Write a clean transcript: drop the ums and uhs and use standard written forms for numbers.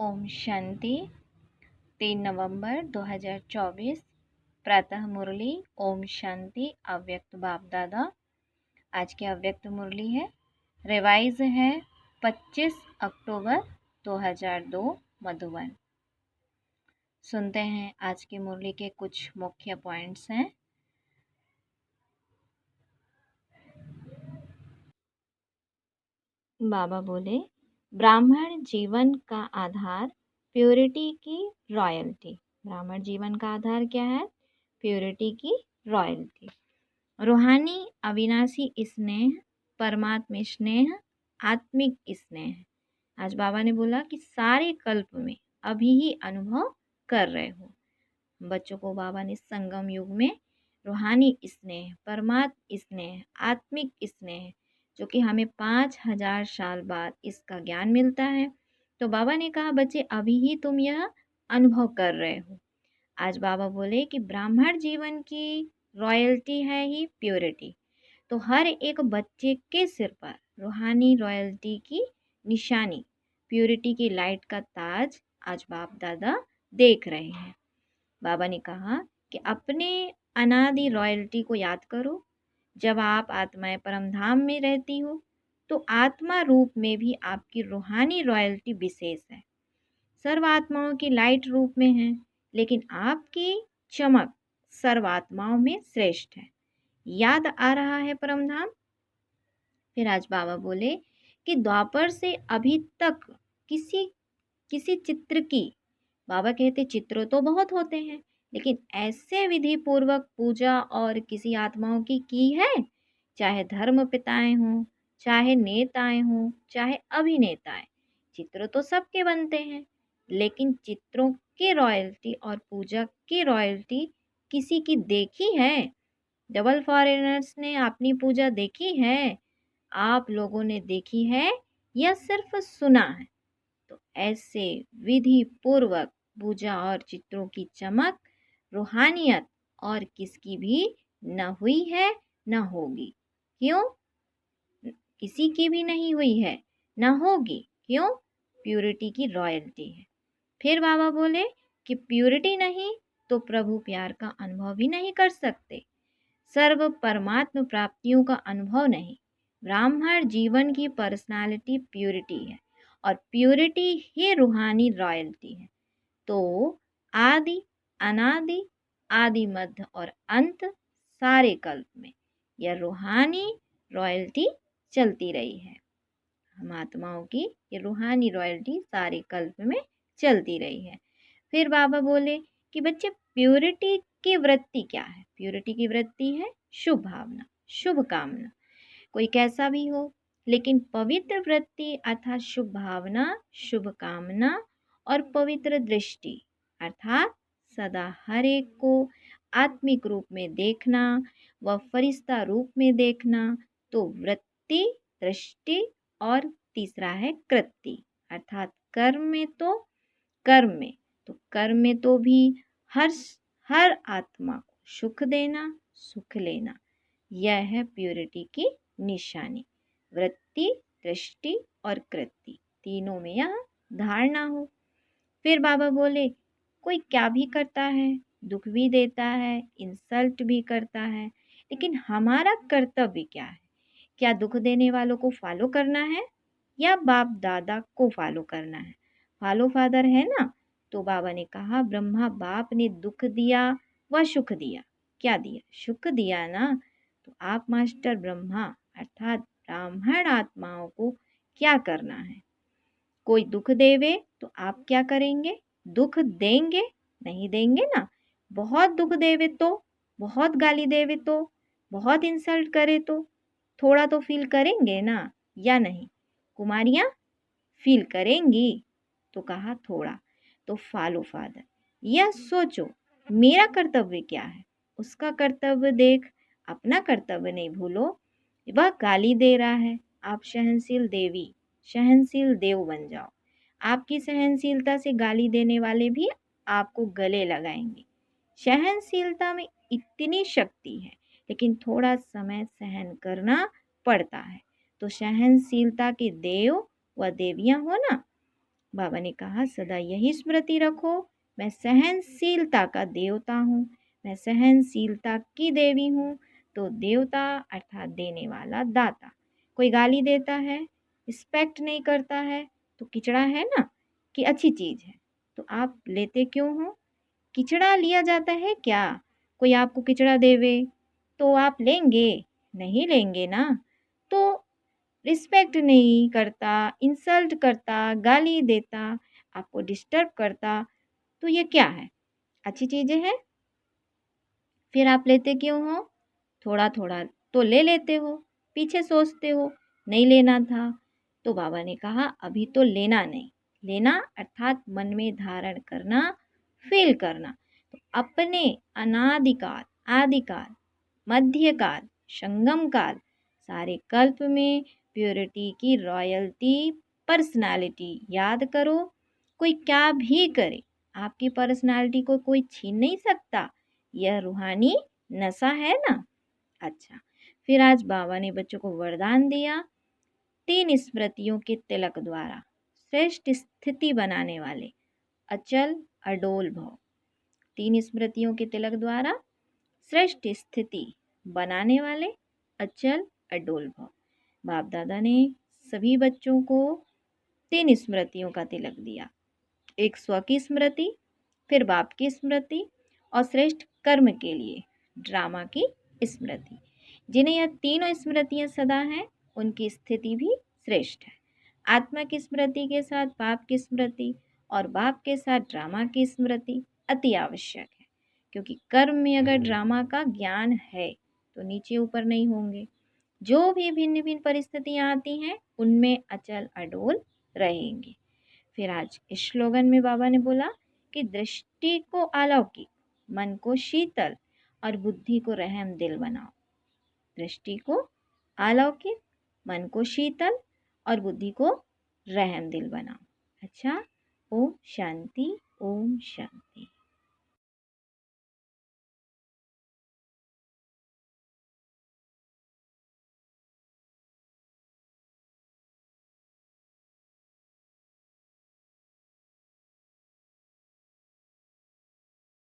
ओम शांति। 3 नवंबर 2024 प्रातः मुरली। ओम शांति। अव्यक्त बाप दादा। आज की अव्यक्त मुरली है, रिवाइज है 25 अक्टूबर 2002 मधुबन। सुनते हैं आज की मुरली के कुछ मुख्य पॉइंट्स हैं। बाबा बोले, ब्राह्मण जीवन का आधार प्योरिटी की रॉयल्टी। ब्राह्मण जीवन का आधार क्या है? प्योरिटी की रॉयल्टी। रूहानी अविनाशी स्नेह, परमात्म स्नेह, आत्मिक स्नेह। आज बाबा ने बोला कि सारे कल्प में अभी ही अनुभव कर रहे हो। बच्चों को बाबा ने संगम युग में रूहानी स्नेह, परमात्म स्नेह, आत्मिक स्नेह, जो कि हमें 5000 साल बाद इसका ज्ञान मिलता है, तो बाबा ने कहा बच्चे अभी ही तुम यह अनुभव कर रहे हो। आज बाबा बोले कि ब्राह्मण जीवन की रॉयल्टी है ही प्योरिटी। तो हर एक बच्चे के सिर पर रूहानी रॉयल्टी की निशानी, प्योरिटी की लाइट का ताज आज बाप दादा देख रहे हैं। बाबा ने कहा कि अपने अनादि रॉयल्टी को याद करो। जब आप आत्माएं परमधाम में रहती हो तो आत्मा रूप में भी आपकी रूहानी रॉयल्टी विशेष है। सर्व आत्माओं की लाइट रूप में है, लेकिन आपकी चमक सर्व आत्माओं में श्रेष्ठ है। याद आ रहा है परमधाम? फिर आज बाबा बोले कि द्वापर से अभी तक किसी किसी चित्र की, बाबा कहते चित्र तो बहुत होते हैं, लेकिन ऐसे विधि पूर्वक पूजा और किसी आत्माओं की है? चाहे धर्म पिताएं हों, चाहे नेताएं हों, चाहे अभिनेताएं, चित्र तो सबके बनते हैं, लेकिन चित्रों की रॉयल्टी और पूजा की रॉयल्टी किसी की देखी है? डबल फॉरेनर्स ने अपनी पूजा देखी है? आप लोगों ने देखी है या सिर्फ सुना है? तो ऐसे विधि पूर्वक पूजा और चित्रों की चमक, रूहानियत और किसकी भी न हुई है न होगी। क्यों? किसी की भी नहीं हुई है, न होगी। क्यों? प्यूरिटी की रॉयल्टी है। फिर बाबा बोले कि प्यूरिटी नहीं तो प्रभु प्यार का अनुभव भी नहीं कर सकते, सर्व परमात्म प्राप्तियों का अनुभव नहीं। ब्राह्मण जीवन की पर्सनालिटी प्यूरिटी है और प्यूरिटी ही रूहानी रॉयल्टी है। तो आदि, अनादि, आदि, मध्य और अंत सारे कल्प में यह रूहानी रॉयल्टी चलती रही है। हम आत्माओं की ये रूहानी रॉयल्टी सारे कल्प में चलती रही है। फिर बाबा बोले कि बच्चे प्यूरिटी की वृत्ति क्या है? प्यूरिटी की वृत्ति है शुभ भावना, शुभ कामना। कोई कैसा भी हो, लेकिन पवित्र वृत्ति अर्थात शुभ भावना, शुभ कामना और पवित्र दृष्टि अर्थात सदा हर एक को आत्मिक रूप में देखना व फरिश्ता रूप में देखना, तो वृत्ति, दृष्टि और तीसरा है कृति अर्थात कर्म में तो भी हर आत्मा को सुख देना, सुख लेना, यह है प्योरिटी की निशानी। वृत्ति, दृष्टि और कृति तीनों में यह धारणा हो। फिर बाबा बोले कोई क्या भी करता है, दुख भी देता है, इंसल्ट भी करता है, लेकिन हमारा कर्तव्य क्या है? क्या दुख देने वालों को फॉलो करना है या बाप दादा को फॉलो करना है? फॉलो फादर है ना। तो बाबा ने कहा ब्रह्मा बाप ने दुख दिया व सुख दिया। क्या दिया? सुख दिया ना। तो आप मास्टर ब्रह्मा अर्थात ब्राह्मण आत्माओं को क्या करना है? कोई दुख देवे तो आप क्या करेंगे? दुख देंगे? नहीं देंगे ना। बहुत दुख देवे तो, बहुत गाली देवे तो, बहुत इंसल्ट करे तो थोड़ा तो फील करेंगे ना, या नहीं? कुमारियाँ फील करेंगी? तो कहा थोड़ा। तो फॉलो फादर, यह सोचो मेरा कर्तव्य क्या है, उसका कर्तव्य देख, अपना कर्तव्य नहीं भूलो। वह गाली दे रहा है, आप सहनशील देवी, सहनशील देव बन जाओ। आपकी सहनशीलता से गाली देने वाले भी आपको गले लगाएंगे। सहनशीलता में इतनी शक्ति है, लेकिन थोड़ा समय सहन करना पड़ता है। तो सहनशीलता के देव व देवियां हो ना, बाबा ने कहा सदा यही स्मृति रखो, मैं सहनशीलता का देवता हूँ, मैं सहनशीलता की देवी हूँ। तो देवता अर्थात देने वाला, दाता। कोई गाली देता है, रिस्पेक्ट नहीं करता है तो किचड़ा है ना कि अच्छी चीज़ है, तो आप लेते क्यों हो? किचड़ा लिया जाता है क्या? कोई आपको किचड़ा देवे तो आप लेंगे? नहीं लेंगे ना। तो रिस्पेक्ट नहीं करता, इंसल्ट करता, गाली देता, आपको डिस्टर्ब करता, तो ये क्या है? अच्छी चीज़ें हैं? फिर आप लेते क्यों हो? थोड़ा थोड़ा तो ले लेते हो, पीछे सोचते हो नहीं लेना था। तो बाबा ने कहा अभी तो लेना नहीं, लेना अर्थात मन में धारण करना, फील करना। तो अपने अनादिकाल, आदिकाल, मध्यकाल, संगम काल, सारे कल्प में प्योरिटी की रॉयल्टी, पर्सनालिटी याद करो। कोई क्या भी करे, आपकी पर्सनालिटी को कोई छीन नहीं सकता। यह रूहानी नशा है ना। अच्छा, फिर आज बाबा ने बच्चों को वरदान दिया, 3 स्मृतियों के तिलक द्वारा श्रेष्ठ स्थिति बनाने वाले अचल अडोल भव। 3 स्मृतियों के तिलक द्वारा श्रेष्ठ स्थिति बनाने वाले अचल अडोल भव। बाप दादा ने सभी बच्चों को 3 स्मृतियों का तिलक दिया। एक स्व की स्मृति, फिर बाप की स्मृति और श्रेष्ठ कर्म के लिए ड्रामा की स्मृति। जिन्हें यह तीनों स्मृतियां सदा हैं, उनकी स्थिति भी श्रेष्ठ है। आत्मा की स्मृति के साथ बाप की स्मृति और बाप के साथ ड्रामा की स्मृति अति आवश्यक है, क्योंकि कर्म में अगर ड्रामा का ज्ञान है तो नीचे ऊपर नहीं होंगे। जो भी भिन्न भिन्न परिस्थितियां आती हैं उनमें अचल अडोल रहेंगे। फिर आज इस स्लोगन में बाबा ने बोला कि दृष्टि को अलौकिक, मन को शीतल और बुद्धि को रहम दिल बनाओ। दृष्टि को अलौकिक, मन को शीतल और बुद्धि को रहम दिल बनाओ। अच्छा, ओम शांति, ओम शांति।